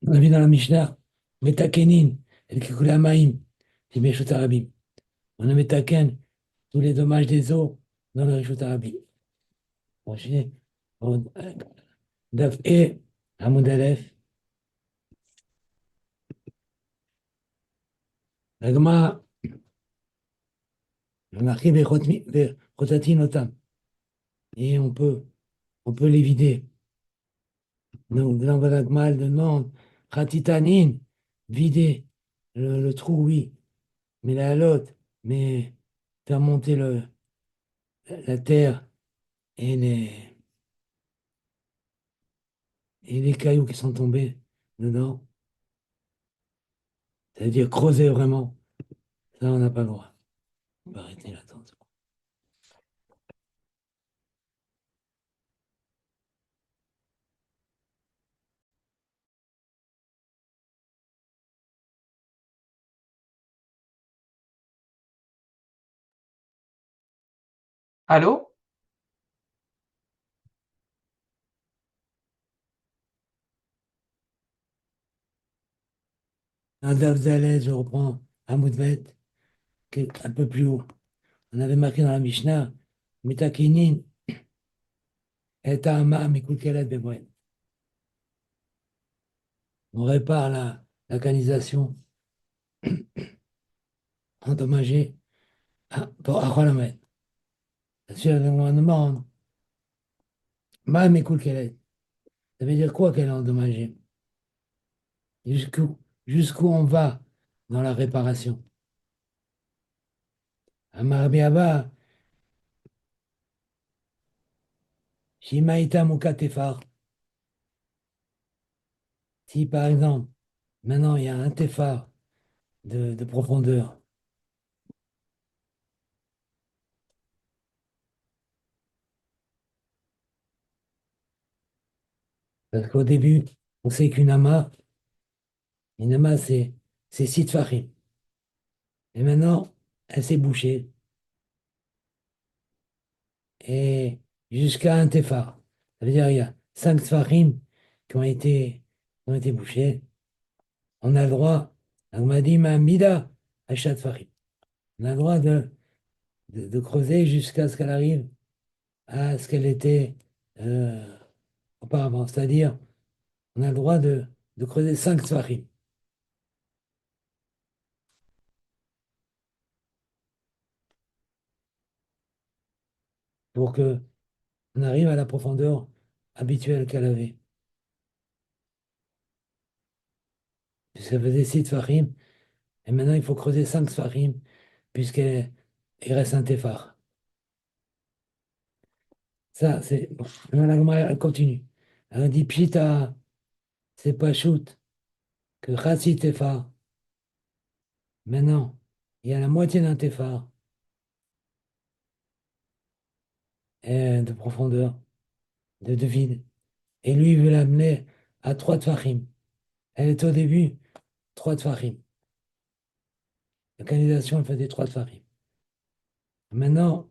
On a vu dans la Mishnah, Metakenin, El Kikula c'est Meshut Arabim. On a Metaken, tous les dommages des eaux dans le Rishut Arabim. Franchement, Daf E, Hamoud Aleph, la Gemara, on a marqué Bechotati Notam, et on peut les vider. Donc, dans la Gemara, elle demande, Khatitanin, vider le trou, oui, mais la lotte, mais faire monter la terre et les cailloux qui sont tombés dedans, c'est-à-dire creuser vraiment, ça, on n'a pas le droit. On va arrêter là. Attends. Allô? Dans Daf Zalez, je reprends Hamoudbet, qui est un peu plus haut. On avait marqué dans la Mishnah, Mitakinin et Ta'ama Mikulkelet Beboen. On répare la canalisation endommagée pour Acholamet. Là-dessus, on demande, Ma Mikulkelet, ça veut dire quoi qu'elle est endommagée? Jusqu'où on va dans la réparation? Amarabiaba, Shimaïta Mukatefar. Si par exemple, maintenant il y a un tefar de profondeur, parce qu'au début, on sait une ama c'est 6 tefachim. Et maintenant, elle s'est bouchée, et jusqu'à un tefar. Ça veut dire il y a 5 tefachim qui ont été bouchés. On a le droit, on m'a dit, ma mida à chaque tefachim. On a le droit de creuser jusqu'à ce qu'elle arrive à ce qu'elle était euh, auparavant. C'est-à-dire, on a le droit de creuser 5 tefachim pour que on arrive à la profondeur habituelle qu'elle avait. Puisqu'elle faisait 6 tefachim, et maintenant il faut creuser 5 tefachim, puisqu'il reste un tefar. Ça, c'est. Bon. Maintenant, la Gemara, elle continue. Elle dit Pshita, c'est pas shoot, que Chassi tefar. Maintenant, il y a la moitié d'un tefar de profondeur, de vide. Et lui, il veut l'amener à 3 tefachim. Elle est au début 3 tefachim. La canalisation, elle fait des 3 tefachim. Maintenant,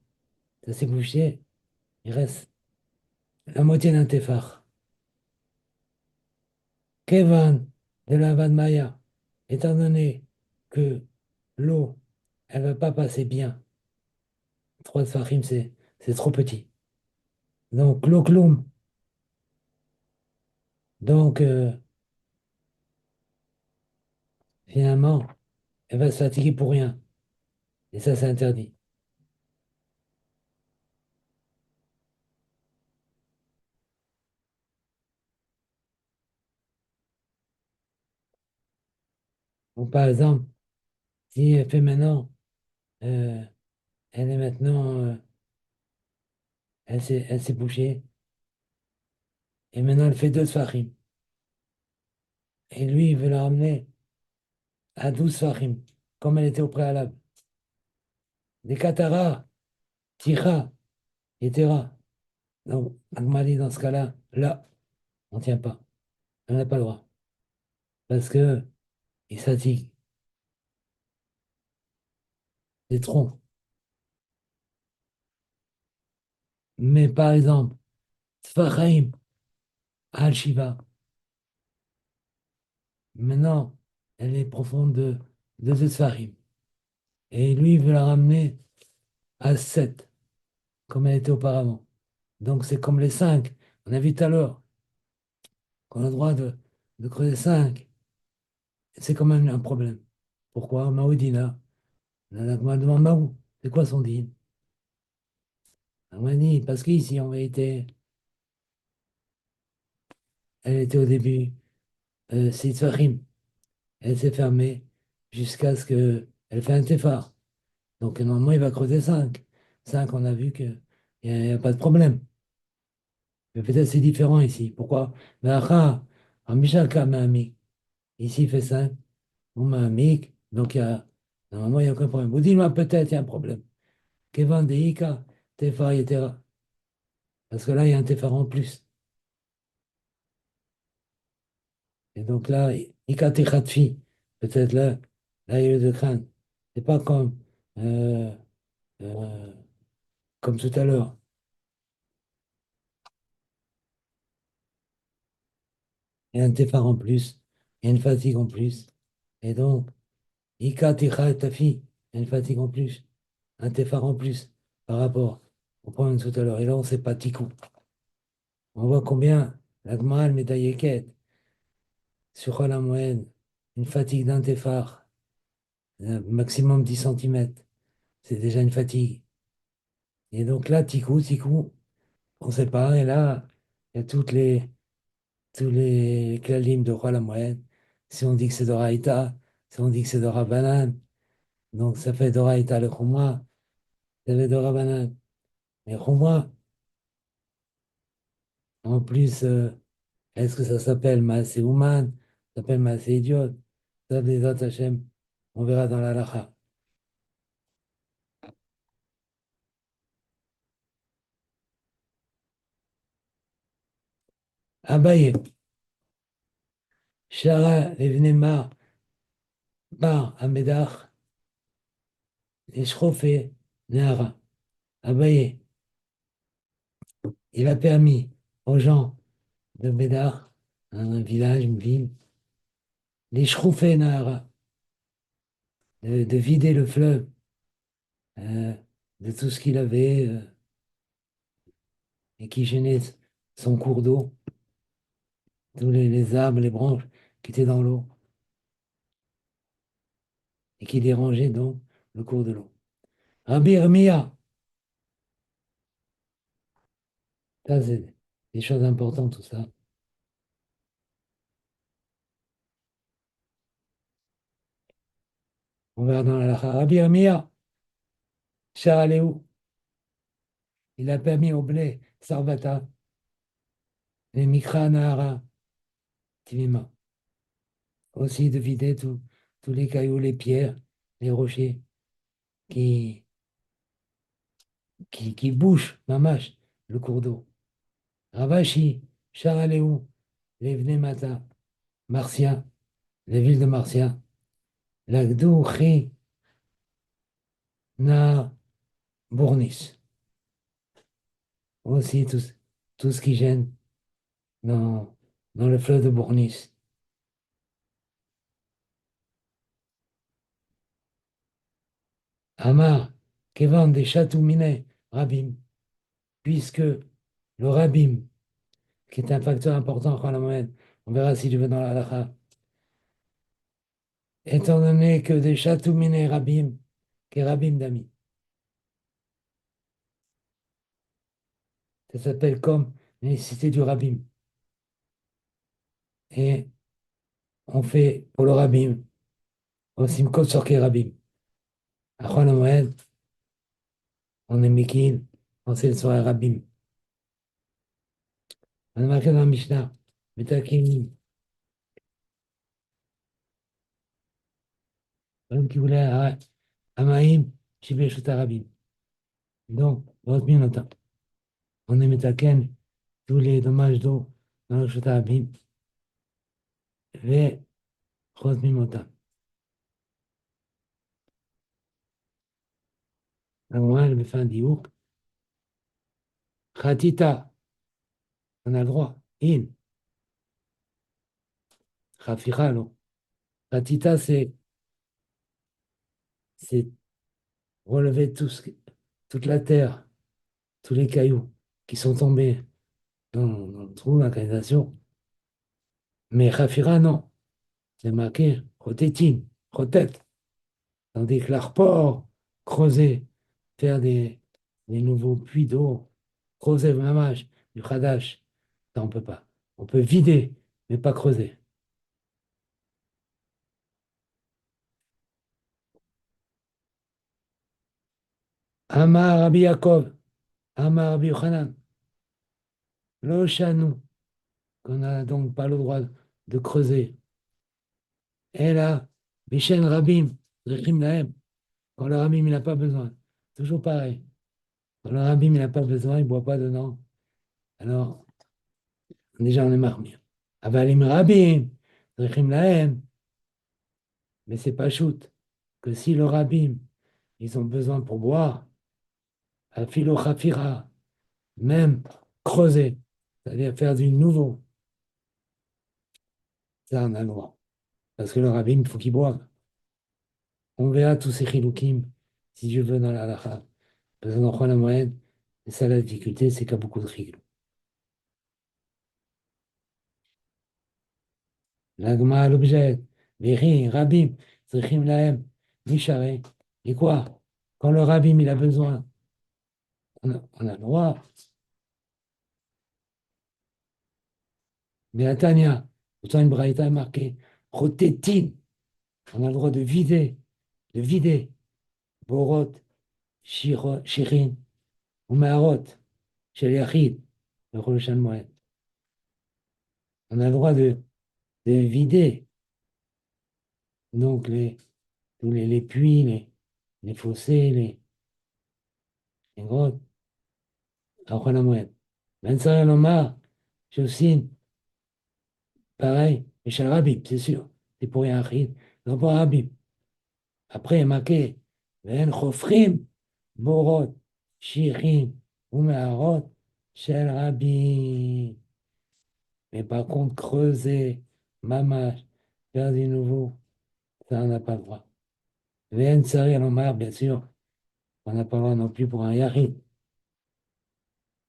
ça s'est bouché, il reste la moitié d'un tefar. Kevan de la Maya, étant donné que l'eau, elle ne va pas passer bien, 3 tefachim, c'est trop petit. Donc, l'eau cloum, donc finalement, elle va se fatiguer pour rien. Et ça, c'est interdit. Donc, par exemple, si elle fait maintenant, euh, elle est maintenant, elle s'est bouchée, et maintenant elle fait 2 tefachim. Et lui, il veut la ramener à 12 tefachim, comme elle était au préalable. Des kataras, tira, etc. Donc, Agmali, dans ce cas-là, là, on ne tient pas. On n'a pas le droit. Parce que il fatigue. C'est trop. Mais par exemple, Tfachaim al-Shiva, Maintenant, elle est profonde de 2 Sfarim. Et lui, il veut la ramener à 7, comme elle était auparavant. Donc, c'est comme les 5. On a vu tout à l'heure qu'on a le droit de creuser 5. C'est quand même un problème. Pourquoi? Maoudina. La demande Maou. C'est quoi son din? On m'a dit, parce qu'ici, en vérité, elle était au début, c'est Sfarim. Elle s'est fermée jusqu'à ce qu'elle fait un tefar. Donc, normalement, il va creuser 5. 5, on a vu qu'il n'y a pas de problème. Mais peut-être c'est différent ici. Pourquoi? Mais en Michalka, Mahamik. Ici, il fait 5. Ou Mahamik. Donc, normalement, il n'y a aucun problème. Vous dites-moi, peut-être il y a un problème. Kevan Deika, Tefar, etc. Parce que là, il y a un Tefar en plus. Et donc là, Ika Techatfi. Peut-être là, il y a eu de crainte. C'est pas euh, euh, comme tout à l'heure. Il y a un Tefar en plus. Il y a une fatigue en plus. Et donc, Ika Techatafi. Il y a une fatigue en plus. Un Tefar en plus par rapport au problème de tout à l'heure. Et là, on ne sait pas Tikou. On voit combien la Gemara, le médaillé sur la moyenne, une fatigue d'un Tefar, maximum 10 centimètres. C'est déjà une fatigue. Et donc là, Tikou, on ne sait pas. Et là, il y a tous les klalim de roi la moyenne. Si on dit que c'est Doraïta, si on dit que c'est Dora Banane, donc ça fait Doraïta le Khouma, ça fait Dora Banane. Mais Khouma, en plus, est-ce que ça s'appelle Maasé Ouman? Ça s'appelle Maasé Idiot? Ça, des autres Hachem, on verra dans la lacha. Abaye, Shara, Evnema, Bar, Amedach, et Shrofe, Nehara. Abaye, il a permis aux gens de Bédar, un village, une ville, les Shrofe, Nehara, de vider le fleuve euh, de tout ce qu'il avait et qui gênait son cours d'eau, tous les arbres, les branches qui étaient dans l'eau et qui dérangeaient donc le cours de l'eau. Rabbi Irmia, ça c'est des choses importantes tout ça. On verra dans la lacha. Rabbi Irmia, Sha'aléou, il a permis au blé, Sarvata, les Mikra Nahara, Tivima, aussi de vider tous les cailloux, les pierres, les rochers qui, qui bouchent, mamache, le cours d'eau. Ravashi, Sha'aléou, les Vnemata, Marcia, les villes de Marcia, Lagdou, Chi, Na, Bournis. Aussi tout ce qui gêne dans, dans le fleuve de Bournis. Amar, Kevan des Chatoumine, Rabim, puisque le Rabim, qui est un facteur important dans la moyenne, on verra si je vais dans la halakha, étant donné que des Chatoumine Rabim, qui est Rabim d'Ami, ça s'appelle comme la nécessité du Rabim. Et on fait pour le Rabim, au Simkot Sorke Rabim. À la moyenne, on est Mekil, on sait le soir Rabim. On a marqué dans la Mishnah, Metakim, l'homme qui voulait Amaïm, Shibeshut Arabim. Donc, on est Metaken, tous les dommages d'eau dans le Shut Arabim, et Chosmim Otam. Alors, elle me fait un diouk, Khatita, on a le droit, In, Khafiralo, Khatita, c'est relever toute la terre, tous les cailloux qui sont tombés dans le trou, la canalisation. Mais Khafira, non. C'est marqué Rotétine, Rotet. Tandis que l'arport, creuser, faire des nouveaux puits d'eau, creuser le mamage, du Khadash, ça on peut pas. On peut vider, mais pas creuser. Amar Rabbi Yaakov, Amar Rabbi Yochanan, Lo Shanou, qu'on n'a donc pas le droit de creuser. Et là, Bishen Rabim, Rechim Lahem, quand le Rabim il n'a pas besoin. Toujours pareil. Quand le Rabim il n'a pas besoin, il ne boit pas dedans. Alors, déjà on est marmire. Avalim Rabim, Rechim Lahem, mais c'est pas shoot. Que si le Rabim, ils ont besoin pour boire, à Philo Khafira, même creuser, c'est-à-dire faire du nouveau, ça on a le droit. Parce que le Rabim, il faut qu'il boive. On verra tous ces chiloukim, si je veux, dans la halakha. Parce qu'on en prend la moyenne, et ça la difficulté, c'est qu'il y a beaucoup de chilou. L'agma, l'objet, Véri, Rabim, Zrichim Lahem, Mishare. Et quoi? Quand le Rabim, il a besoin, on a le droit. Mais à Tania, pourtant une braïta est marquée, Rotétine, on a le droit de vider, Borot, Shirin, ou Maharot, chez les Yachid, le Rosh Moed. On a le droit de vider, donc tous les puits, les fossés, les grottes, après la moyenne. Ben ça, Lomar, Chaussine, pareil, et chez le Rabbi, c'est sûr, c'est pour un Yachid, non pas Rabbi. Après, il y a marqué, Ven Chofrim, Borot, Shirin, ou Maharot, chez le Rabbi. Mais par contre, creuser, mamash, faire du nouveau, ça, on n'a pas le droit. Ven Sari Lomar, bien sûr, on n'a pas le droit non plus pour un Yachid.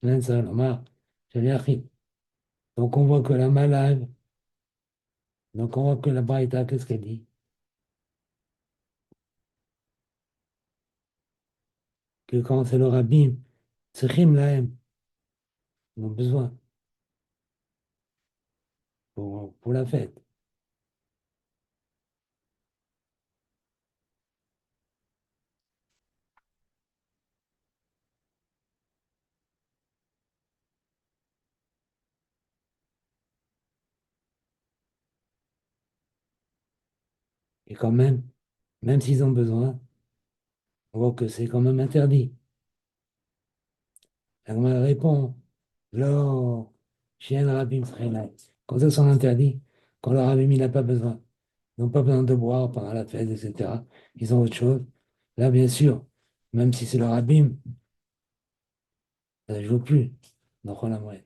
Ven Sari Lomar, chez le Yachid. Donc, on voit que la malade, donc on voit que la Braïta, qu'est-ce qu'elle dit? Que quand c'est le rabbin, Tzrichim Lahem, ils ont besoin pour la fête. Et quand même s'ils ont besoin, on voit que c'est quand même interdit. La Gemara répond, Lo, Chien Rabbim Sreinai. Quand ça sont interdits, quand le rabbin il n'a pas besoin, ils n'ont pas besoin de boire pendant la fête, etc. Ils ont autre chose. Là, bien sûr, même si c'est le rabbin, ça ne joue plus. Donc, on a moyen.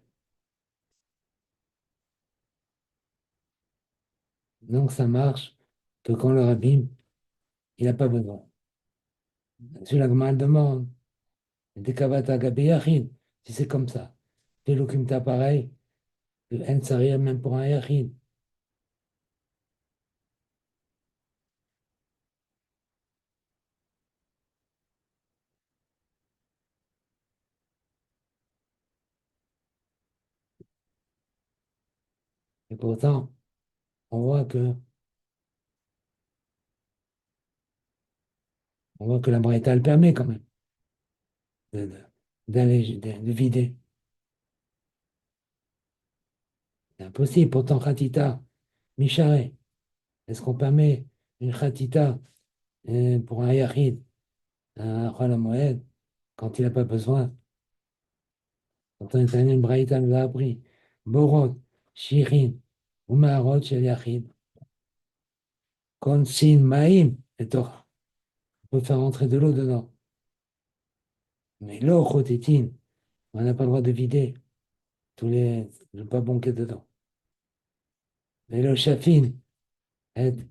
Donc, ça marche que quand le rabbin, il n'a pas besoin. Si la Gemara demande, des Kavata Gabi Yachid, si c'est comme ça, fais l'Okimta pareil, le En Sarir même pour un Yachid. Et pourtant, on voit que, on voit que la Braïta le permet quand même de, de, de vider. C'est impossible. Pourtant, Khatita, Micharé, est-ce qu'on permet une Khatita pour un Yachid, un Chol Moed, quand il n'a pas besoin? Pourtant, une Braïta nous a appris. Borot, Shirin, ou Maharot chez Yachid, Konsin, Maïm, et Torah. On peut faire rentrer de l'eau dedans. Mais l'eau, Chotétine, on n'a pas le droit de vider ne pas banquer dedans. Mais l'eau Chafine, aide.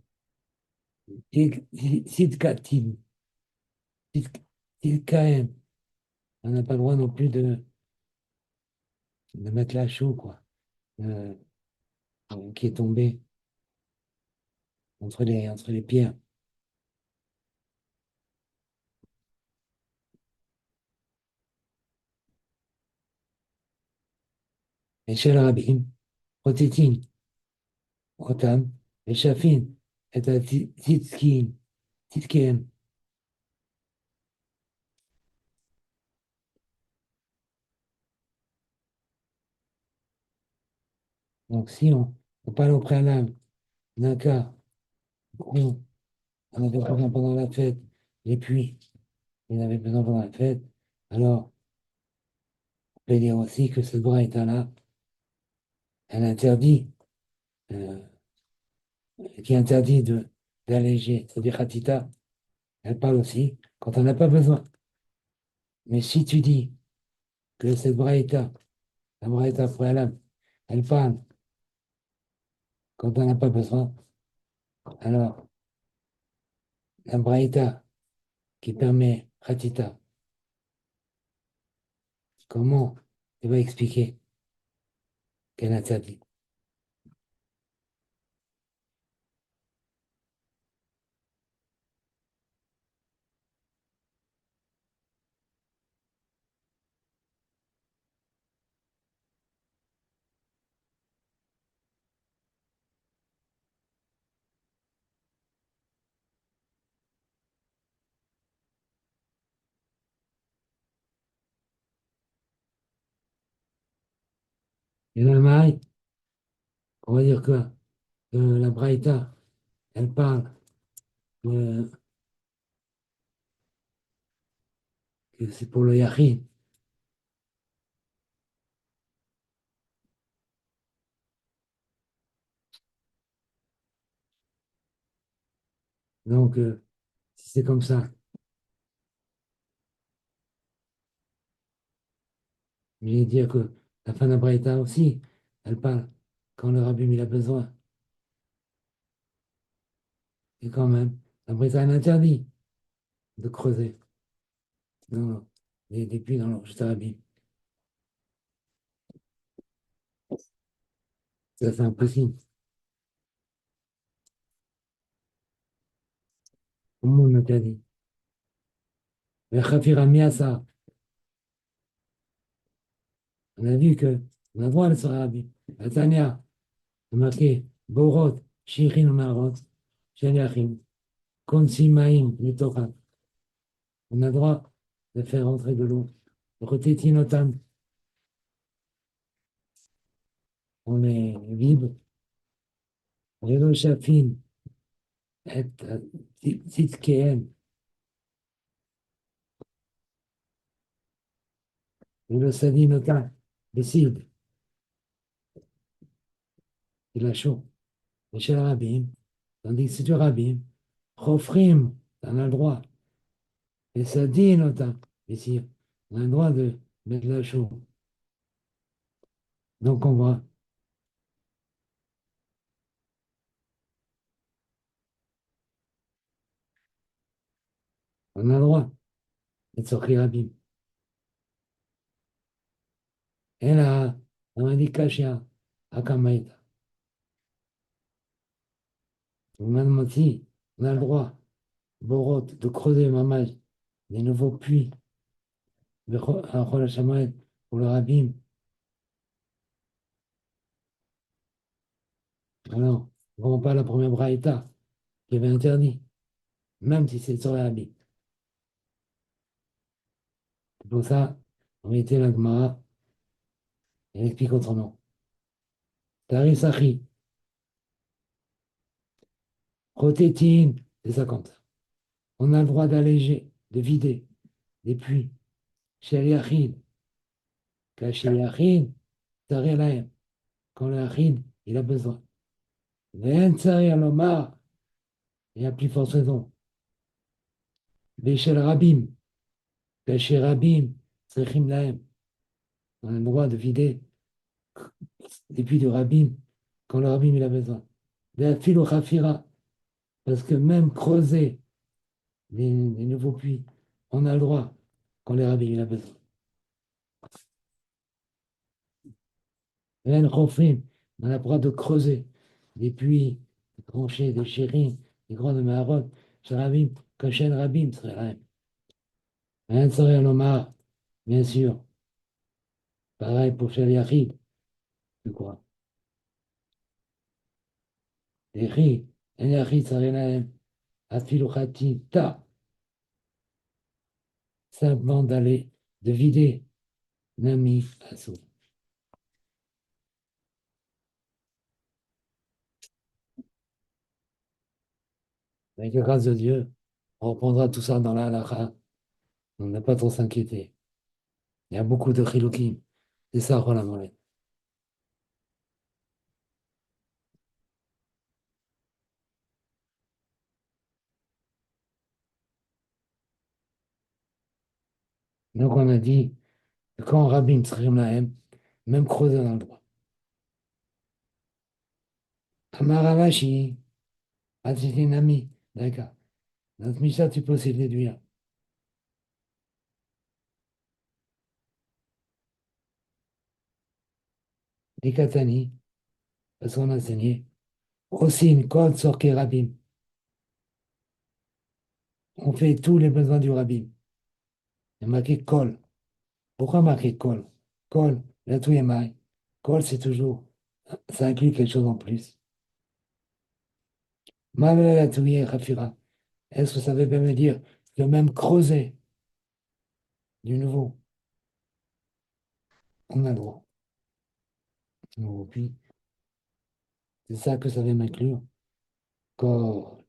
Sidkatin, Sidkaen. On n'a pas le droit non plus de mettre la chaux, quoi, euh, qui est tombée entre les pierres. Et chez le rabbin, Protétine, Otam, et Shafin, et à Titkin, Titken. Donc, si on parle au préalable d'un cas où on avait besoin pendant la fête, et puis il avait besoin pendant la fête, alors on peut dire aussi que ce braïta-là, elle interdit, euh, qui interdit d'alléger, c'est-à-dire Khatita, elle parle aussi quand on n'a pas besoin. Mais si tu dis que cette braïta, la braïta préalable, elle parle quand on n'a pas besoin, alors la braïta qui permet Khatita, comment tu vas expliquer qu'elle interdit? Et dans le Maï, on va dire que la braïta, elle parle que, que c'est pour le Yachid. Donc, si c'est comme ça, je vais dire que la fin de la braïta aussi, elle parle quand le rabbi il a besoin. Et quand même, la braïta, elle interdit de creuser dans, des puits dans l'Orchestre Rabbi. Ça, c'est impossible. Comment on interdit? Mais Khafira Miasa, on a vu que on a le droit de se Rabbi. La Tania, c'est marqué Borot, Shirin Marot, Sheliachim, Konsi Maim, Torah. On a le droit de faire rentrer de l'eau. Rotetinotam, on est libre. Velo Shafin, et Tzitkeem, Velo Sadinotam, décide, il a chaud. Et chez le rabbin, tandis que c'est du rabbin, Chofrim, on a le droit. Et Sadinotam, ici, on a le droit de mettre la chaud. Donc on voit, on a le droit d'être sorti rabbin. Et là, on a dit Kashia, Akamaïta. Même aussi, on a le droit, Borot, de creuser mamage, des nouveaux puits, à Chol HaShamayim, pour le rabbin. Alors, on pas la première braïta qui avait interdit, même si c'est sur la habit. C'est pour ça, en réalité, la Gemara, elle explique autrement. Tari Sachi, Rotétine, c'est 50. On a le droit d'alléger, de vider des puits. Chez les Achid, car chez les Achid, Tari Lahem, quand le Achid, il a besoin. Ven Tsari Alomar, il y a plus forte raison. Mais chez le Rabim, car chez Rabim, Tsrichim Lahem, on a le droit de vider des puits de Rabim quand le Rabim il a besoin. Ve'afilu Chafira, Parce que même creuser des nouveaux puits, on a le droit quand les rabbins il a besoin. Ren Chofrim, on a le droit de creuser des puits, des tranchées, des chérines, des grandes marottes, chez Rabim, que chez Rabim serait Rabim. Rien ne serait Lomar, bien sûr. Pareil pour chez Yachid, je crois. Les Ri, les Yachid serait Rabim. Afilouchati, ta, simplement d'aller, de vider Nami Asou. Avec la grâce de Dieu, on reprendra tout ça dans la halakha. On n'a pas trop s'inquiéter. Il y a beaucoup de chilukim. C'est ça, Roland Mollet. Donc on a dit que quand Rabbi Tzrim Lahem, même creuser dans le droit. Amaravashi, Nami, d'accord. Notre Mishnah, tu peux aussi le déduire. Les Katani, parce qu'on a enseigné. Aussi une code sur Rabbin. On fait tous les besoins du Rabbin. Il y a marqué Kol. Pourquoi marquer Kol? Kol, la Touyemai. Kol, c'est toujours, ça inclut quelque chose en plus. Mamela la Touye, Rafira. Est-ce que ça veut bien me dire que même creuser du nouveau, on a le droit. Oh, puis, c'est ça que ça veut m'inclure. Quand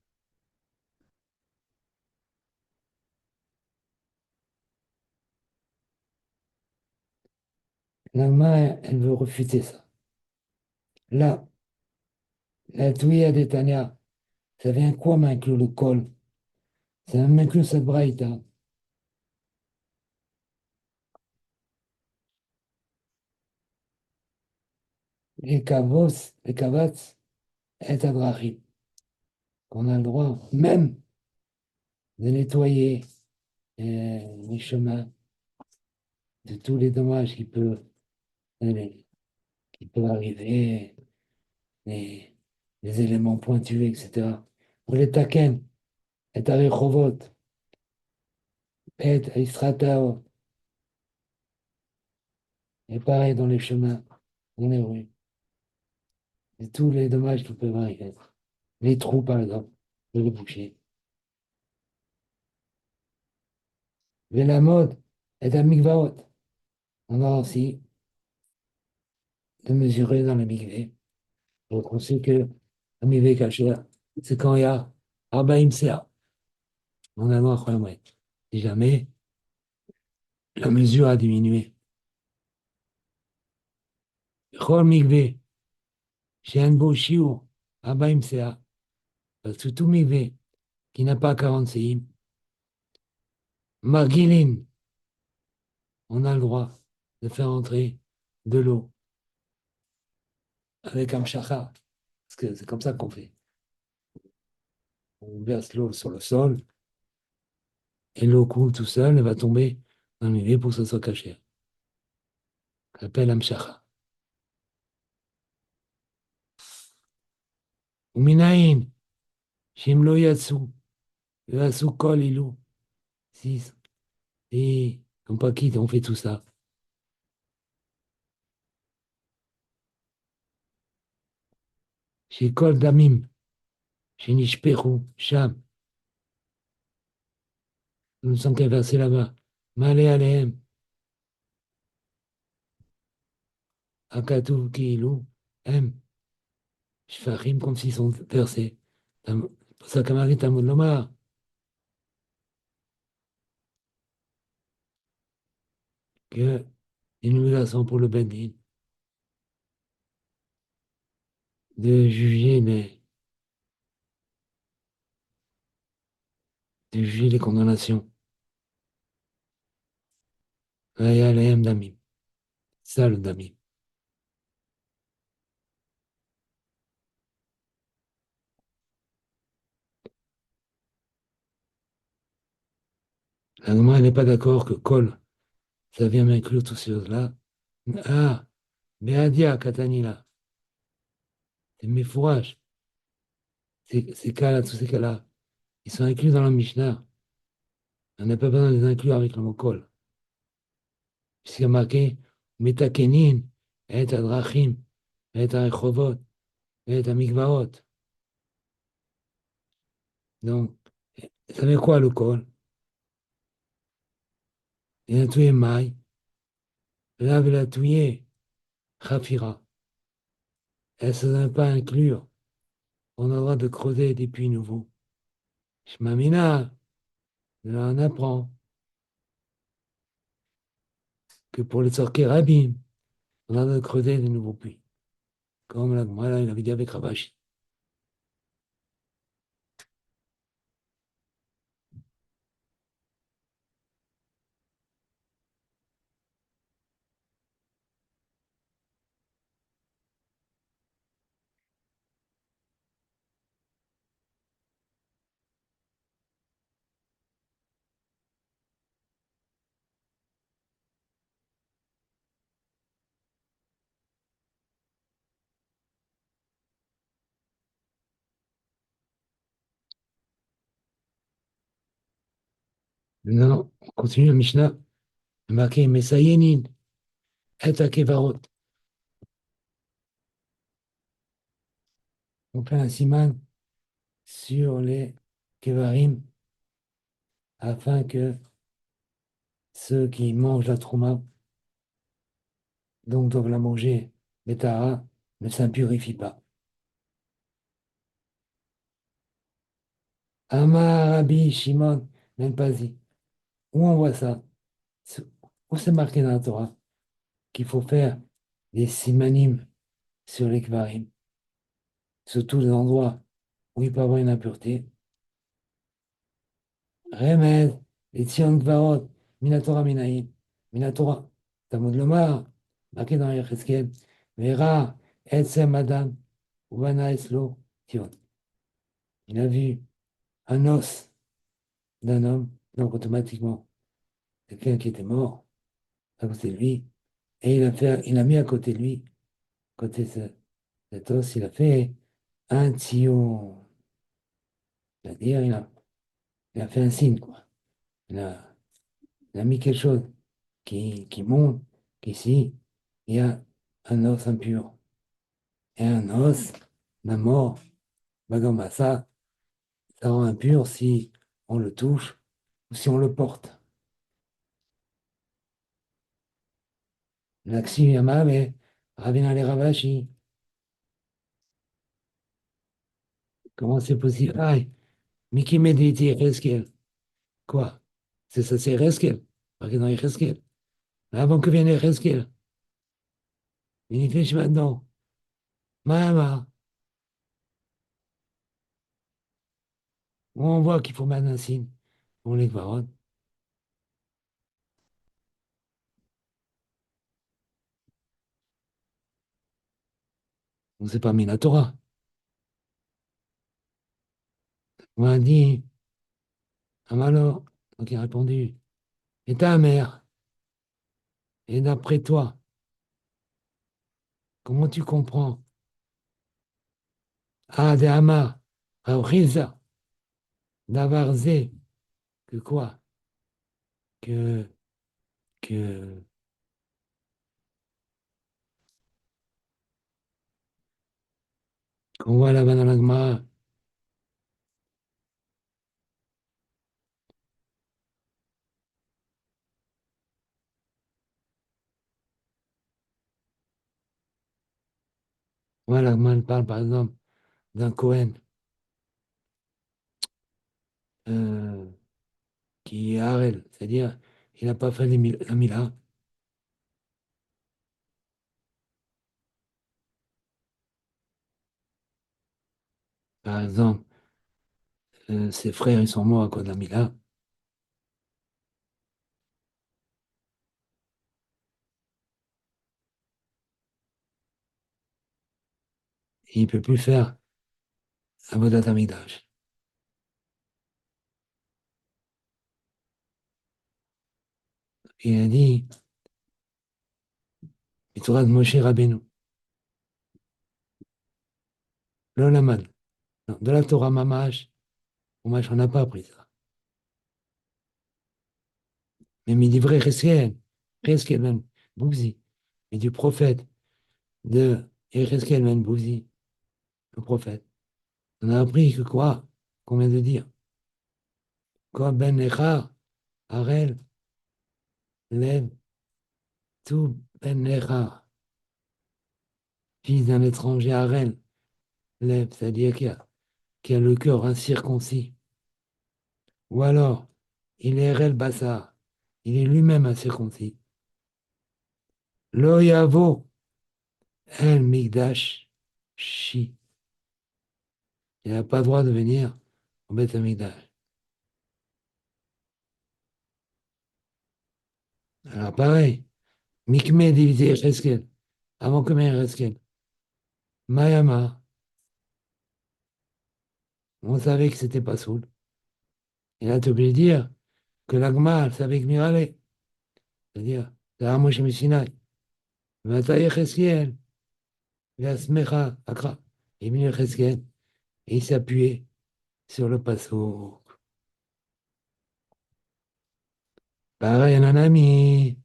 la main, elle veut refuter ça. Là, la Touye de Tania, ça vient quoi m'inclure le col? Ça m'inclure cette braïta. Les kavats, et adrachim. Qu'on a le droit même de nettoyer les chemins de tous les dommages qui peuvent arriver, les, les éléments pointus, etc. Pour les taken, et Arechovot, et Istratao, et pareil dans les chemins, dans les rues, et tous les dommages qui peuvent arriver. Les trous, par exemple, de les boucher. Mais la mode est à mikvaot. On a aussi de mesurer dans le mikvé. Donc on sait que le mikvé caché, c'est quand il y a Arbaïm Sea. On a noir, ouais. Si jamais la mesure a diminué. Chol mikvé, chez un beau chiot, Arbaïm Sea. Parce que tout mikvé qui n'a pas 40 CIM, Marguiline, on a le droit de faire entrer de l'eau avec un chakra. Parce que c'est comme ça qu'on fait. On verse l'eau sur le sol et l'eau coule tout seul et va tomber dans le milieu pour que ça soit caché. Ça s'appelle Amshacha. Uminaïn, Shimlo Yatsu, Yatsu Kol Ilou. 6. Et comme pas qui on fait tout ça. Chez Kol Damim, chez Nishperu, Sham, nous ne sommes qu'à verser là-bas. Malé Alehem, Akatu Kiilou, M, Shfachim, comme s'ils sont versés. Pour ça, Kamari Tamud Lomar, que l'innovation pour le Bendin, de juger les condamnations. Alehem Damim. Ça, le Damim. La Gemara n'est pas d'accord que Kol, ça vient m'inclure toutes ces choses-là. Ah, Beadia, Katanila, c'est mes fourrages. Ces cas-là, tous ces cas-là, ils sont inclus dans la Mishnah. On n'a pas besoin de les inclure avec le mot Kol. Puisqu'il y a marqué Metakenin, et Adrachim, et Rechovot, et Mikvaot. Donc, ça veut quoi le Kol? Il a tué Maï, là, il a tué Khafira. Elle ne se pas inclure. On a le droit de creuser des puits nouveaux. Shmamina, là, on apprend que pour les sortir Rabim, on a le droit de creuser des nouveaux puits. Comme la Gemara, il avait dit avec Ravashi. Maintenant, on continue la Mishnah. Il est marqué Mesayenin, et Akevarot. On fait un siman sur les Kevarim afin que ceux qui mangent la trouma, donc doivent la manger, Betara, ne s'impurifient pas. Amar Rabbi Shimon Ben Pazi. Où on voit ça? Où c'est marqué dans la Torah qu'il faut faire des simanim sur les kvarim, sur tous les endroits où il peut y avoir une impureté. Remez, les tzion kvarot, minatora minaïm, minatora, Talmud Lomar, marqué dans Yecheskel, Vera, etzem adam, uvana eslo, tion. Il a vu un os d'un homme, donc automatiquement, quelqu'un qui était mort à côté de lui, et il a mis à côté de lui, côté de cet os, il a fait un tzion. C'est-à-dire, il a fait un signe, quoi. Il a, il a mis quelque chose qui montre qu'ici, il y a un os impur. Et un os d'un mort, bah, comme ça rend impur si on le touche ou si on le porte. L'axi yama, mais Ravina les Ravashi, comment c'est possible? Ah, Miki Mediti Reskel. Quoi? C'est ça, c'est Reskel. Marqué dans Reskel. Avant que vienne Reskel. Il fait maintenant. Mama. On voit qu'il faut mettre un signe pour les Gvarot. On ne sait pas Minatora. On a dit, Amalo, donc il a répondu, et ta mère, et d'après toi, comment tu comprends? Ah, de Hama, Rabriza, Davarze, que quoi? Que, que, qu'on voit là-bas dans la Gemara. Voilà, la Gemara elle parle par exemple d'un Cohen euh, qui est Harel, c'est-à-dire il n'a pas fait la Mila. Par exemple, ses frères ils sont morts à cause de la Mila. Et il ne peut plus faire Avodat Amidash. Il a dit, il Torah de Moshe Rabbeinu, l'Olamad. Non, de la Torah Mamash, moi, on n'a pas appris ça. Mais il dit vrai, Cheskel même, Bouzi, et du prophète de Cheskel même, Bouzi, le prophète. On a appris que quoi? Qu'on vient de dire. Quoi, Ben Echar, Harel, Lev, tout Ben Echar, fils d'un étranger, Harel, Lev, c'est-à-dire qui a le cœur incirconcis. Ou alors, il est Rel Bassar, il est lui-même incirconcis. Lo Yavo, El Migdash, Shi. Il n'a pas le droit de venir au Beth Amikdash. Alors pareil, Mikmé divisé Reskel, avant que Meir Reskel. Mayama, on savait que c'était pas Soul. Il a oublié de dire que l'Agma, elle savait que Mirale, c'est-à-dire, c'est un Moshe Mishinai. Vataï Reskel, il a Smecha, Akra, il mit Reskel, et il s'appuyait sur le passo. Pareil, un ami.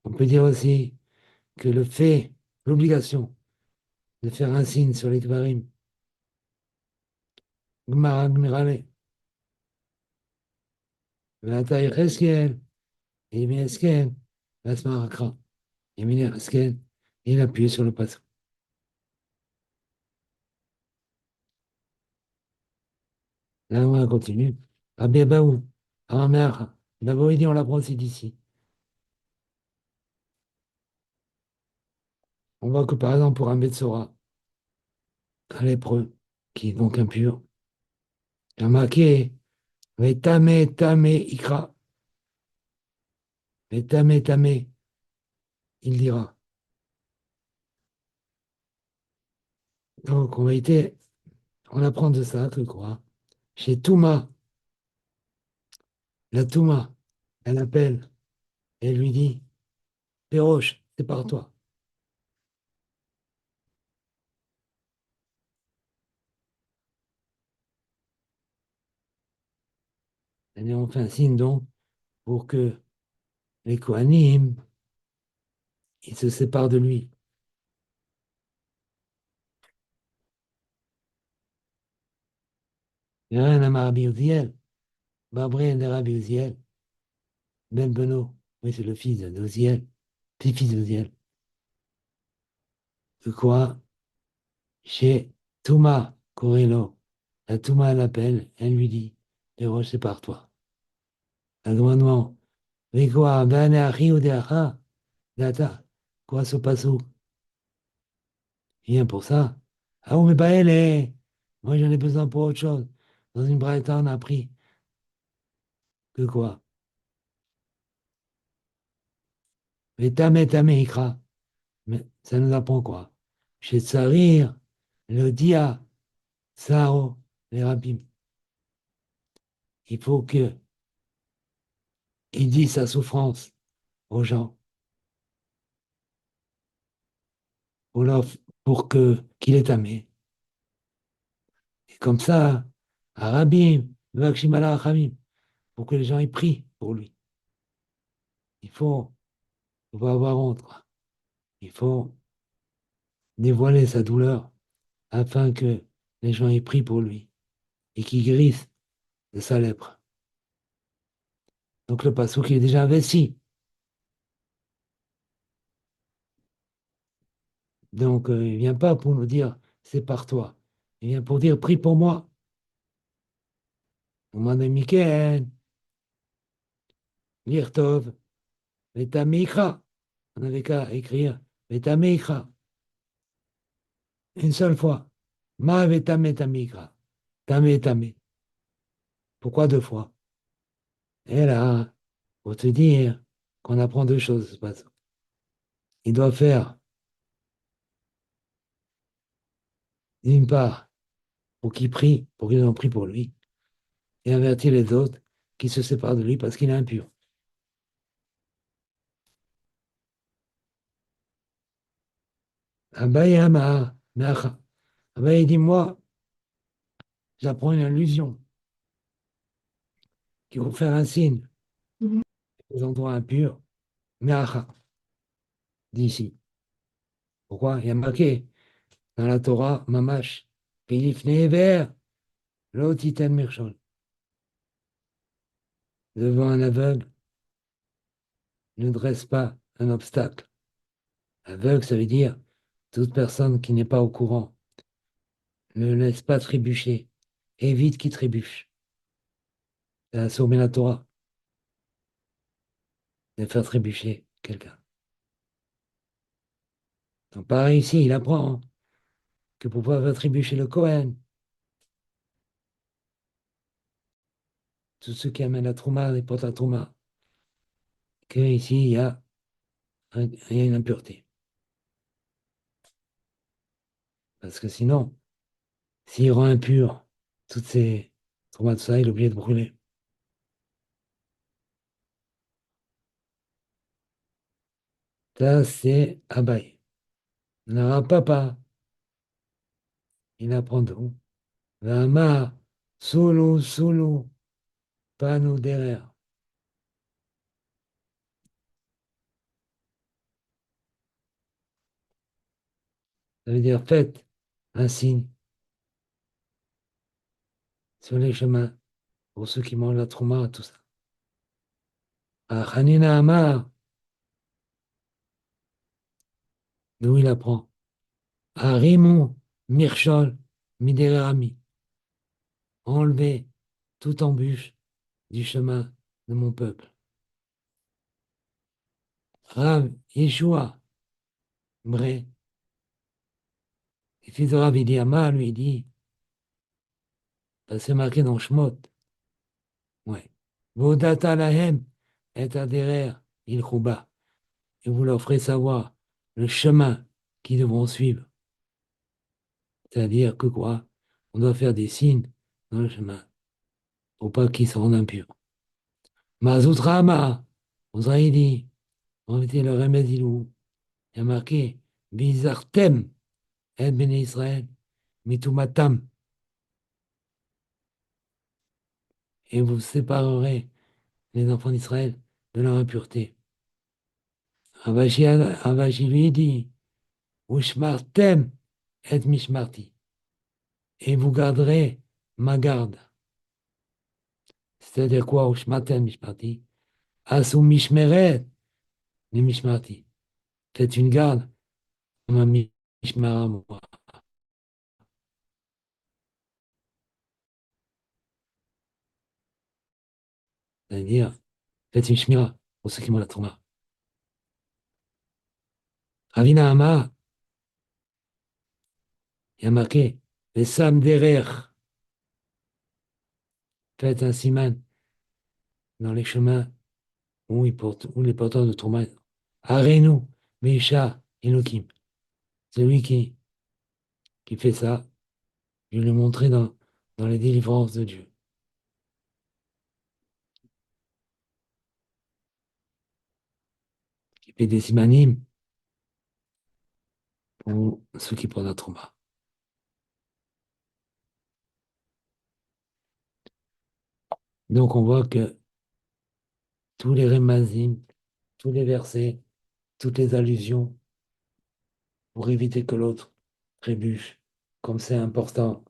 On peut dire aussi que le fait, l'obligation de faire un signe sur les Tvarim, Gmara, Gmirale, Vataï Reskel, il met Reskel, Vasma Akra, il mit Reskel, et il appuyait sur le passo. Là, on continue. Rabbi Abaou, Aramer, d'abord il dit on l'apprend aussi d'ici. On voit que par exemple pour un Betsora, un lépreux, qui est donc impur, il a marqué Vetame, Tame, Ikra. Vetame, Tame, il dira. Donc en vérité, on apprend de ça que quoi? Chez Touma, la Touma, elle appelle, elle lui dit Péroche, c'est par toi. Et on fait un signe donc pour que les Kohanim, ils se séparent de lui. Il n'y a rien à Rabbi Uziel. Babré de Rabbi Uziel, Ben Beno, oui, c'est le fils d'Oziel, petit-fils d'Oziel. Que quoi? Chez Touma Corello, la Touma l'appelle, elle lui dit, Péroche, c'est par toi. Un commandement, mais quoi? Ben Achi ou Deacha, Data, quoi se passe où? Rien pour ça. Ah, mais pas elle, moi j'en ai besoin pour autre chose. Dans une braïta, on a appris que quoi? Mais tamé, ikra. Mais ça nous apprend quoi? Chez Tsarir, le dia, Sao, les rabbins. Il faut qu'il dise sa souffrance aux gens pour que qu'il est amé. Et comme ça, Arabim, Vakshimala Achamim, pour que les gens y prient pour lui. Il faut avoir honte, quoi. Il faut dévoiler sa douleur afin que les gens y prient pour lui et qu'il guérisse de sa lèpre. Donc le passouk est déjà investi. Donc il ne vient pas pour nous dire c'est par toi. Il vient pour dire prie pour moi. Au moment de Michael, Lirtov, Vetamikra. On n'avait qu'à écrire Vetamikra une seule fois. Ma Vetametamikra. Tame, tame. Pourquoi deux fois? Et là, pour te dire qu'on apprend deux choses. Ce passage. Il doit faire, d'une part, pour qu'il prie, pour qu'ils en prient pour lui, et avertir les autres, qui se sépare de lui parce qu'il est impur. Abaye Amar, Meacha. Abaye dit, moi, j'apprends une allusion qui vont faire un signe aux endroits impurs, Meacha, d'ici. Pourquoi? Il y a marqué dans la Torah, Mamash, Pilif Never, Lotiten Mirchol. Devant un aveugle, ne dresse pas un obstacle. Aveugle, ça veut dire toute personne qui n'est pas au courant. Ne laisse pas trébucher. Évite qu'il trébuche. C'est un sommet la Torah de faire trébucher quelqu'un. Donc pareil ici, il apprend que pour pouvoir faire trébucher le Kohen, tous ceux qui amènent la Trouma, les portent la Trouma, qu'ici, il y a une impureté. Parce que sinon, s'il rend impur toutes ces Troumas, tout ça, il est obligé de brûler. Ça, c'est Abaye. Nara Papa, il apprend d'où? Vama, Sulu, Sulu, Panu derrière. Ça veut dire faites un signe sur les chemins pour ceux qui mangent la Trouma, tout ça. Ah, Hanina Amar, d'où il apprend. Harimon, Mirchol, Miderami. Enlevez toute embûche du chemin de mon peuple. Rav Yeshua, Mré, le fils de Rav Idiama, lui dit, ben, c'est marqué dans Shmot, ouais. Vodata lahem et aderer il chouba. Et vous leur ferez savoir le chemin qu'ils devront suivre. C'est-à-dire que quoi? On doit faire des signes dans le chemin pour pas qu'ils se rendent impurs. Mazout Rama, Ozaïdi, on était le remède ilou. Il y a marqué, Bizartem, et Ben Israël, Mitumatam, et vous séparerez les enfants d'Israël de leur impureté. Ravashi lui dit, Ushmartem et Mishmarti, et vous garderez ma garde. C'est-à-dire quoi, Ushmartem Mishmarti? Asu Mishmeret, les Mishmarti. Faites une garde, ma Mishmara, moi. C'est-à-dire, faites une Shmira pour ceux qui m'ont la Touma. Ravina Hama, il y a marqué, les Sam derrière, faites un siman dans les chemins où les porteurs de Touma. Arenu, Meisha, Elohim. C'est lui qui fait ça. Je l'ai montré dans les délivrances de Dieu. Qui fait des simanim pour ceux qui portent la Touma. Donc on voit que tous les remazim, tous les versets, toutes les allusions pour éviter que l'autre trébuche, comme c'est important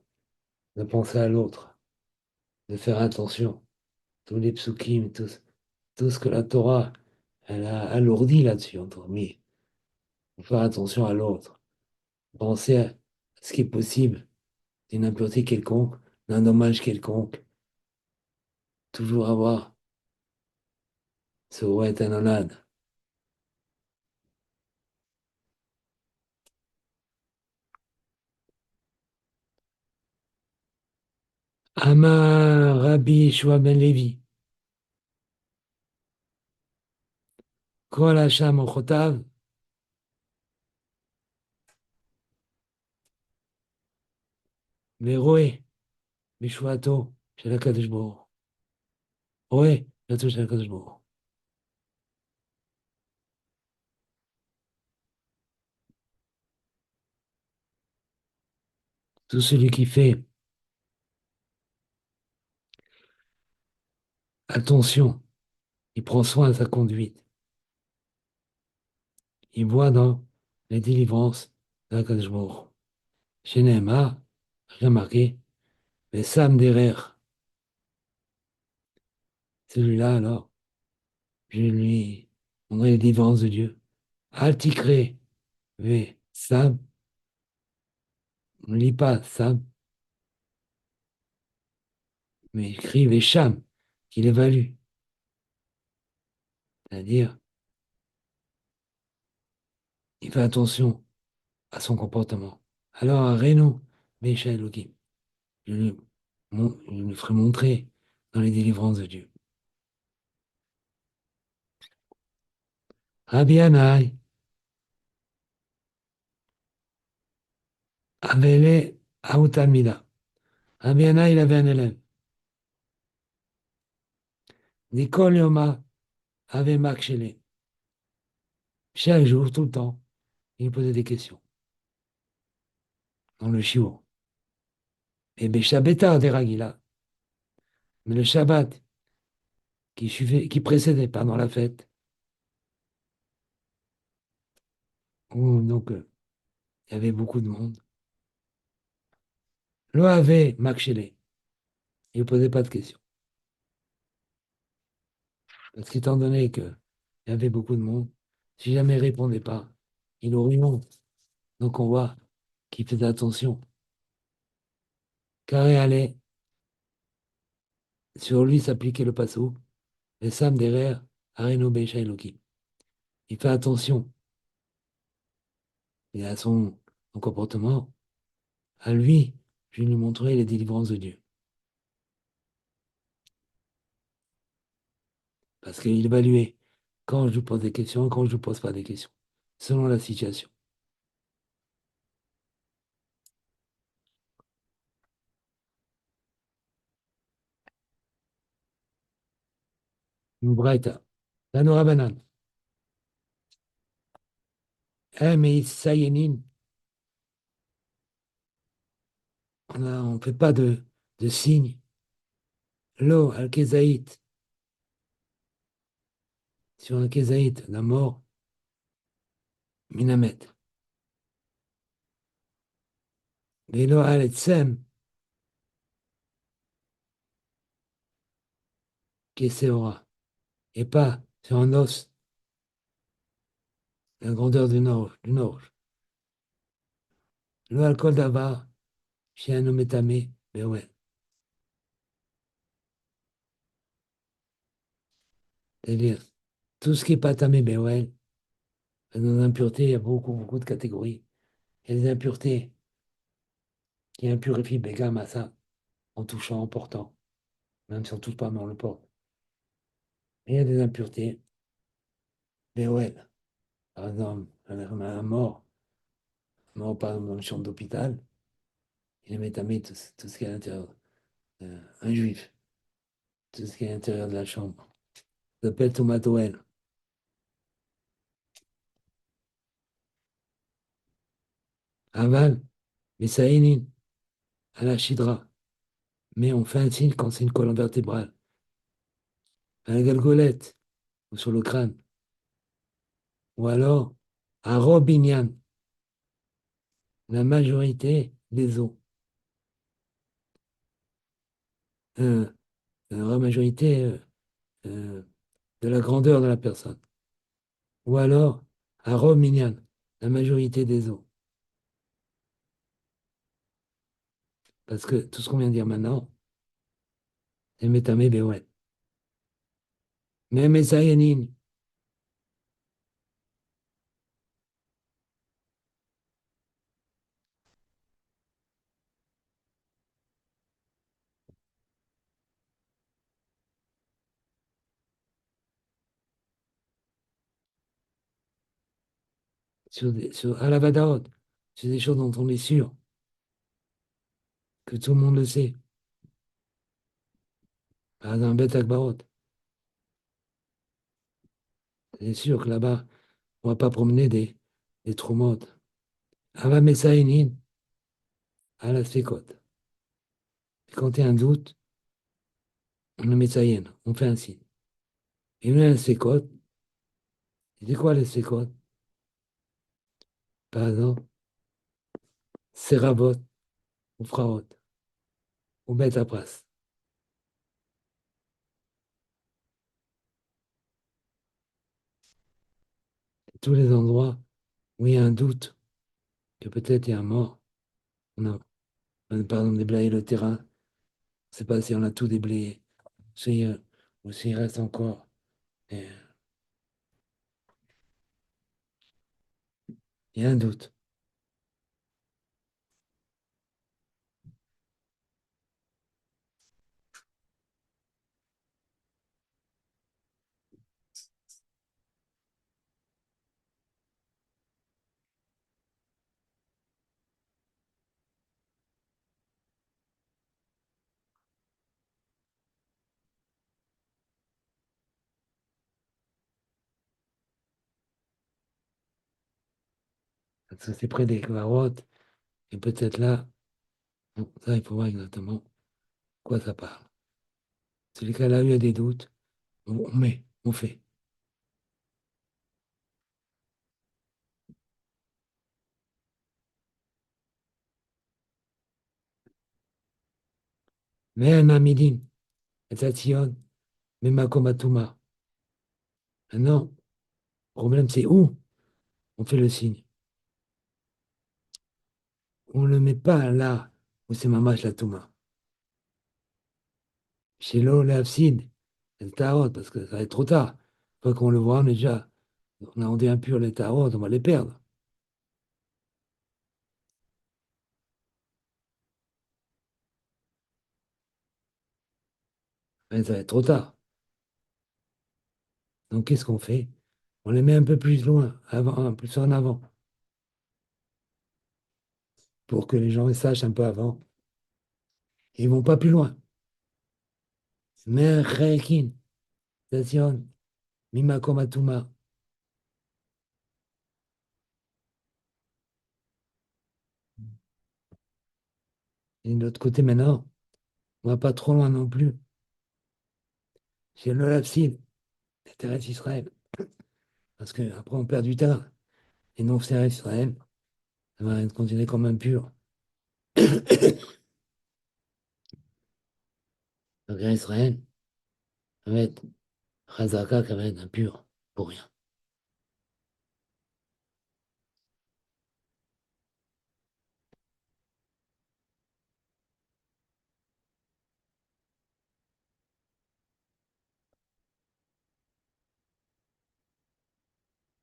de penser à l'autre, de faire attention. Tous les psukim, tout ce que la Torah elle a alourdi là-dessus, entre guillemets. Faut faire attention à l'autre. Penser à ce qui est possible d'une impureté quelconque, d'un dommage quelconque. Toujours avoir ce roi est un olade. Amar Rabbi Yeshua ben Levi. Kol Hasham Ochotav. Veroé. Bishwato. Chez la Kadosh Baruch Hu. Oui, la touche à Cosmo. Tout celui qui fait attention, il prend soin de sa conduite, il voit dans les délivrances de Cosmo. Chez Neymar, j'ai remarqué, mais Sam derrière, celui-là, alors, je lui montrerai les délivrances de Dieu. Alticré, V, Sam, on ne lit pas Sam, mais écrit Vécham, qu'il évalue. C'est-à-dire, il fait attention à son comportement. Alors, à Reno, Vécha Elohim, je lui ferai montrer dans les délivrances de Dieu. Rabbi Anaï, Avele Aoutamida. Rabbi Anaï, il avait un élève. Nicole Yoma avait Makshele. Chaque jour, tout le temps, il posait des questions dans le shiur. Et Beshabeta des Ragila. Mais le Shabbat qui précédait, pardon, la fête, où donc il y avait beaucoup de monde, Lo avait Makshele. Il ne posait pas de questions. Parce qu'étant donné qu'il y avait beaucoup de monde, si jamais il ne répondait pas, il aurait honte. Donc on voit qu'il faisait attention. Car il allait, sur lui s'appliquait le passo, et Sam derrière, Areno Beisha Elohim. Il fait attention et à son comportement. À lui, je lui montrerai les délivrances de Dieu. Parce qu'il évaluait quand je lui pose des questions, quand je ne lui pose pas des questions, selon la situation. Une braïta. La Nora Banane. Mais Sayenin, on ne fait pas de signe. Lo, al-Kezaït, sur un Kezaït, la mort, Minamet. Velo al-Etsem, Keseora. Et pas sur un os, la grandeur d'une orge. Lo al-Kol Davar, chez un homme étamé, ben ouais. C'est-à-dire, tout ce qui n'est pas tamé, ben ouais. Dans l'impureté, il y a beaucoup de catégories. Il y a des impuretés qui impurifient Begam à ça, en touchant, en portant. Même si on ne touche pas, mais on le porte. Et il y a des impuretés, ben ouais. Par exemple, un mort par exemple dans une chambre d'hôpital, il est métamé tout ce qui est à l'intérieur. Un juif, tout ce qui est à l'intérieur de la chambre. Ça s'appelle tomatoël. Aval, mais ça énine, à la chidra. Mais on fait un signe quand c'est une colonne vertébrale. À la galgolette, ou sur le crâne. Ou alors, à Robignan, la majorité des os. Euh, la majorité euh, de la grandeur de la personne. Ou alors, à Romignan, la majorité des os. Parce que tout ce qu'on vient de dire maintenant, c'est métamé béouet. Mais Messayanine, à la Vadaot, c'est des choses dont on est sûr, que tout le monde le sait. Par exemple, Bet Akbarot. C'est sûr que là-bas, on ne va pas promener des traumates. Ava Messaïnin à la Sécote. Quand il y a un doute, on le Messaïn, on fait un signe. Et nous, à la Sécote, c'est quoi les Sécote? Par exemple, Serabot ou Fraot ou Bête à Pras. Tous les endroits où il y a un doute que peut-être il y a un mort. On a, par exemple, déblayé le terrain. On ne sait pas si on a tout déblayé. Ou s'il reste encore. Et, il y a un doute. Parce que c'est près des carottes. Et peut-être là, bon, ça, il faut voir exactement quoi ça parle. Celui qui a là, eu des doutes, on met, on fait. Mais un amidin, et Sion, mais Makomatuma. Maintenant, le problème, c'est où on fait le signe. On ne le met pas là où c'est Mamash la Touma. Chez l'eau, l'Afsid, le Tarot, parce que ça va être trop tard. Une fois qu'on le voit, on a rendu impur les Tarot, on va les perdre. Mais ça va être trop tard. Donc, qu'est-ce qu'on fait? On les met un peu plus loin, avant, plus en avant, pour que les gens sachent un peu avant. Ils vont pas plus loin. Mais Rekin, Station, Mimakomatuma. Et de l'autre côté, maintenant, on va pas trop loin non plus. Chez le Lapsid, les terrestres d'Israël. Parce qu'après, on perd du terrain. Et non, c'est Israël, ça va être considéré comme impur. Donc, Israël, ça va être Razaka qui va être impur pour rien.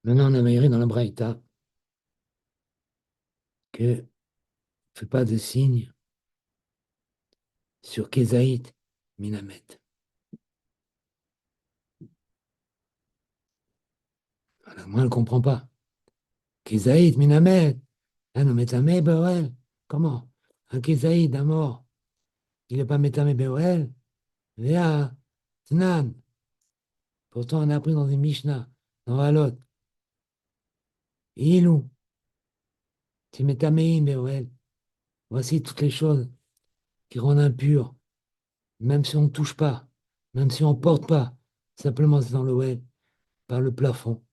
Maintenant, on a écrit dans la Braïta que ne fait pas de signe sur Kézaït Minamet. Voilà, moi, elle ne comprend pas. Kézaït Minamet. Ah non, Métamé Beorel. Comment? Un Kézaït, un mort. Il n'est pas Métamé Beorel. Véa, Tnan. Pourtant, on a appris dans une Mishnah, dans Valot. Ilou, c'est Métamé Beorel. Voici toutes les choses qui rendent impur, même si on ne touche pas, même si on ne porte pas. Simplement, c'est dans le well, par le plafond.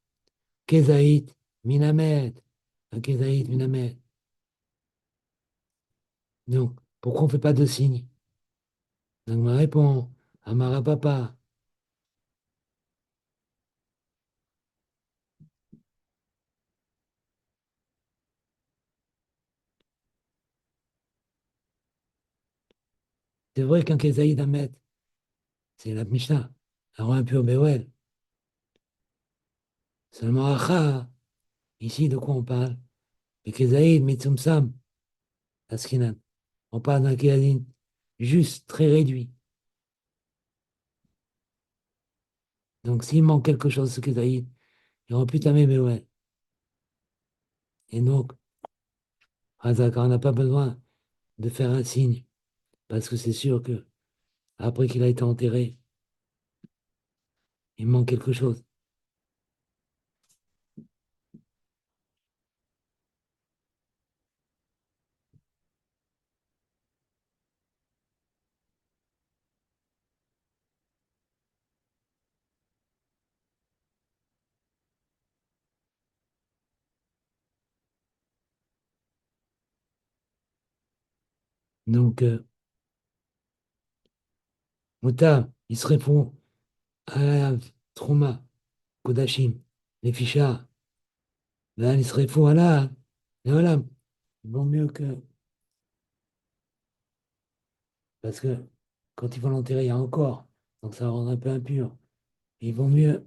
Kézaït, Minamet. Un Kézaït, Minamet. Donc, pourquoi on ne fait pas de signe? Donc, me répond, Amara Papa. C'est vrai qu'un Kézaït Amet, c'est la Mishnah. Alors, impur Béwel. Seulement, Acha, ici, de quoi on parle? Le Kézaït, Mitsumsam, Askinan. On parle d'un Kézaït juste, très réduit. Donc, s'il manque quelque chose, ce Kézaït, il n'y aura plus Tamé Béwel. Et donc, Hazaka, on n'a pas besoin de faire un signe, parce que c'est sûr que après qu'il a été enterré, il manque quelque chose. Donc, Moutab, il serait fou. à Trouma, Kodachim, les fichards. Là, il serait fou. Voilà. Et voilà. Ils vont mieux que. Parce que quand ils vont l'enterrer, il y a encore. Donc ça va rendre un peu impur. Ils vont mieux.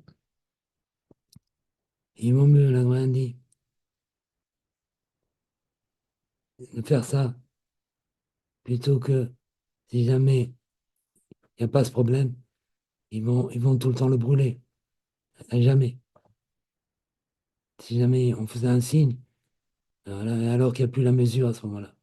Ils vont mieux, la Grande dit, de faire ça plutôt que si jamais il n'y a pas ce problème, ils vont tout le temps le brûler. À jamais. Si jamais on faisait un signe, alors qu'il n'y a plus la mesure à ce moment-là.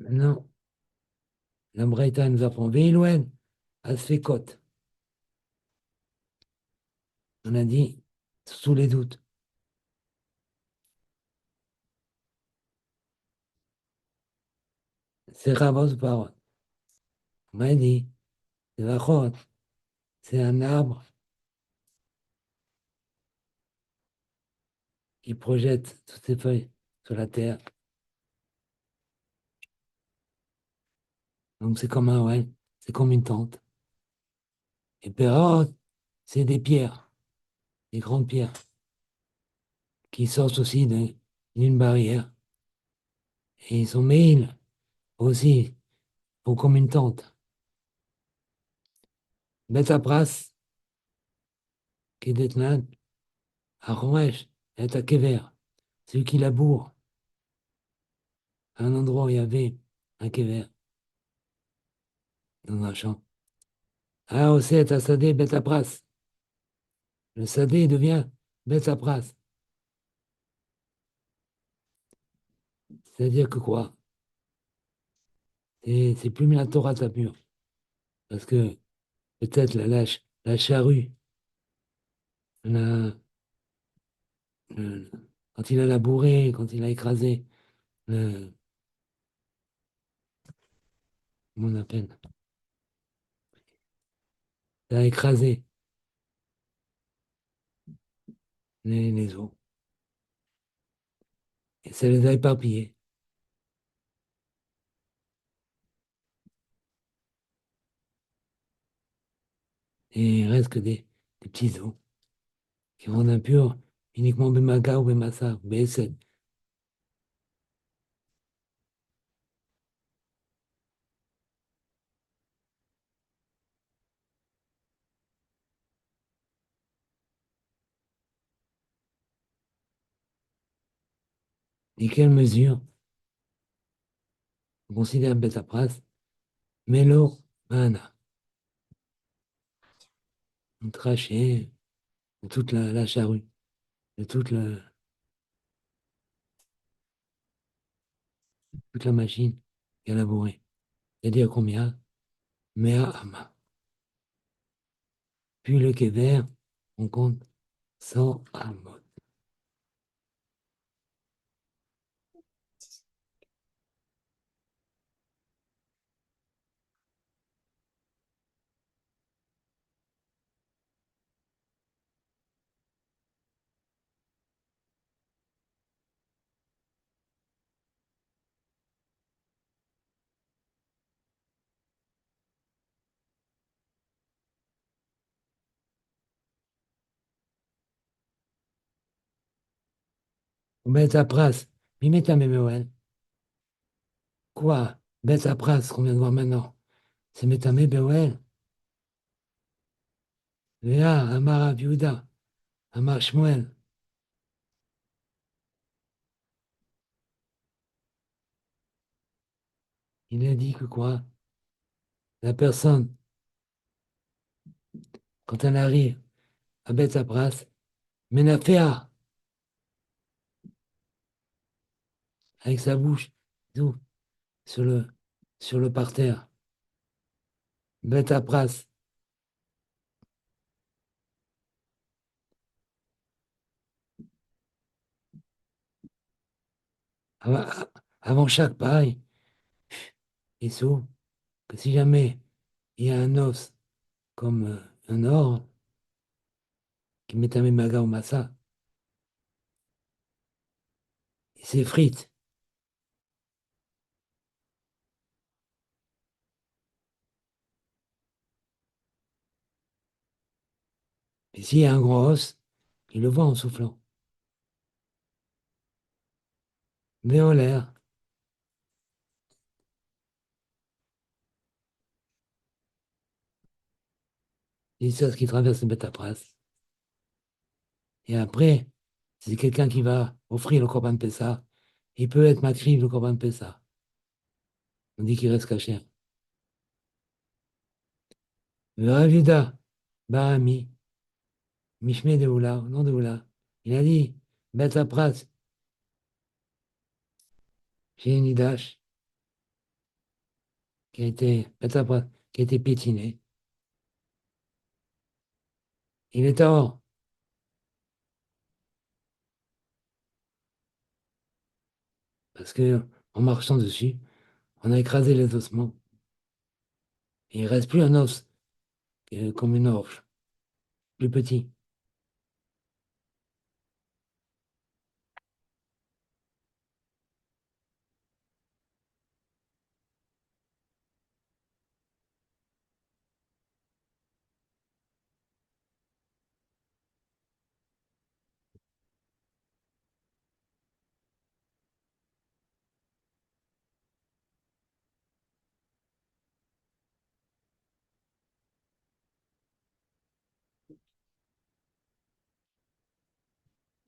Non, la Braïta nous apprend Veilouen, Asfekot. On a dit sous les doutes. C'est Ravos Parot. On m'a dit, c'est Vachot, c'est un arbre qui projette toutes ses feuilles sur la terre. Donc c'est comme un, ouais, c'est comme une tente. Et Perot, c'est des pierres, des grandes pierres, qui sortent aussi d'une barrière. Et ils sont mille aussi, ou comme une tente. Betapras, qui détenant, à Romesh, est à Kever, celui qui laboure, à un endroit où il y avait un Kever, dans un champ. Ah, aussi, est à Sadé, Betapras. Le Sadé devient Betapras. C'est-à-dire que quoi? C'est plus la Torah pure. Parce que peut-être la charrue, la- le- quand il a labouré, quand il a écrasé, comment on appelle? Il a écrasé les os. Et ça les a éparpillés. Et il reste que des petits os qui rendent impurs uniquement Bemaga ou Bemassa, BSL. Et quelle mesure on considère Betapras? Melo Mana, on trachait de toute la charrue, de toute la machine qui a labouré. C'est-à-dire combien? Mea Ama. Puis le Kéver, on compte 100 Amot. Betapras, Mimeta Memewen. Quoi? Betapras, qu'on vient de voir maintenant. C'est Metame Bewel. Léa, Amara Biouda, Amar Shmuel. Il a dit que quoi? La personne, quand elle arrive à Betapras, Menafea, avec sa bouche, tout, sur le, sur le parterre. Betapras, avant, avant chaque paille, il s'ouvre que si jamais il y a un os comme un or qui met un maga au massa. Il s'effrite. Et s'il y a un gros os, il le voit en soufflant. Mais en l'air, il sait ce qui traverse le Betapras. Et après, si c'est quelqu'un qui va offrir le Corban Pessah, il peut être makriv le Corban Pessah. On dit qu'il reste caché. Ravida, Barami, Mishme de Oula, nom de Oula. Il a dit, Betapras, j'ai une Hidash qui a été, Betapras, qui a été piétiné. Il est hors, parce que en marchant dessus, on a écrasé les ossements. Et il ne reste plus un os comme une orge, plus petit.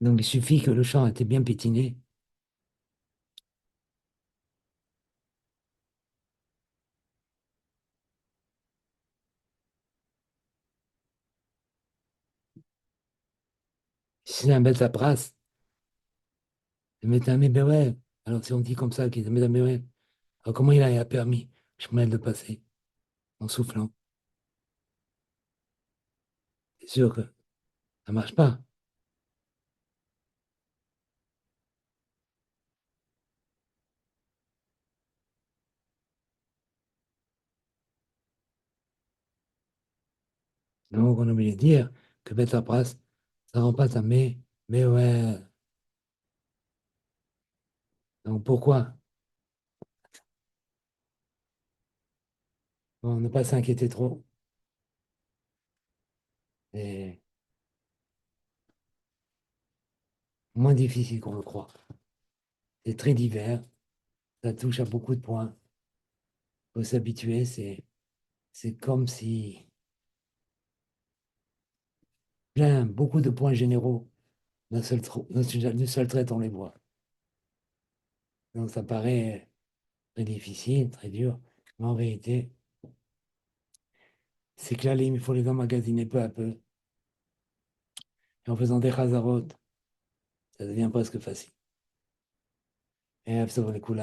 Donc il suffit que le champ ait été bien pétiné. Si c'est un bête à brasse, le mettre un mébéwé. Alors si on dit comme ça qu'il est un mébéwé, alors comment il a permis, je de passer en soufflant? C'est sûr que ça marche pas. Donc on a oublié de dire que bête à brasse, ça rend pas ta mais ouais. Donc pourquoi? Bon, ne pas s'inquiéter trop. C'est moins difficile qu'on le croit. C'est très divers, ça touche à beaucoup de points. Il faut s'habituer, c'est comme si beaucoup de points généraux d'un seul trait, on les voit. Donc ça paraît très difficile, très dur, mais en réalité, c'est que là, il faut les emmagasiner peu à peu. Et en faisant des chazarot, ça devient presque facile. Et ça vaut les coups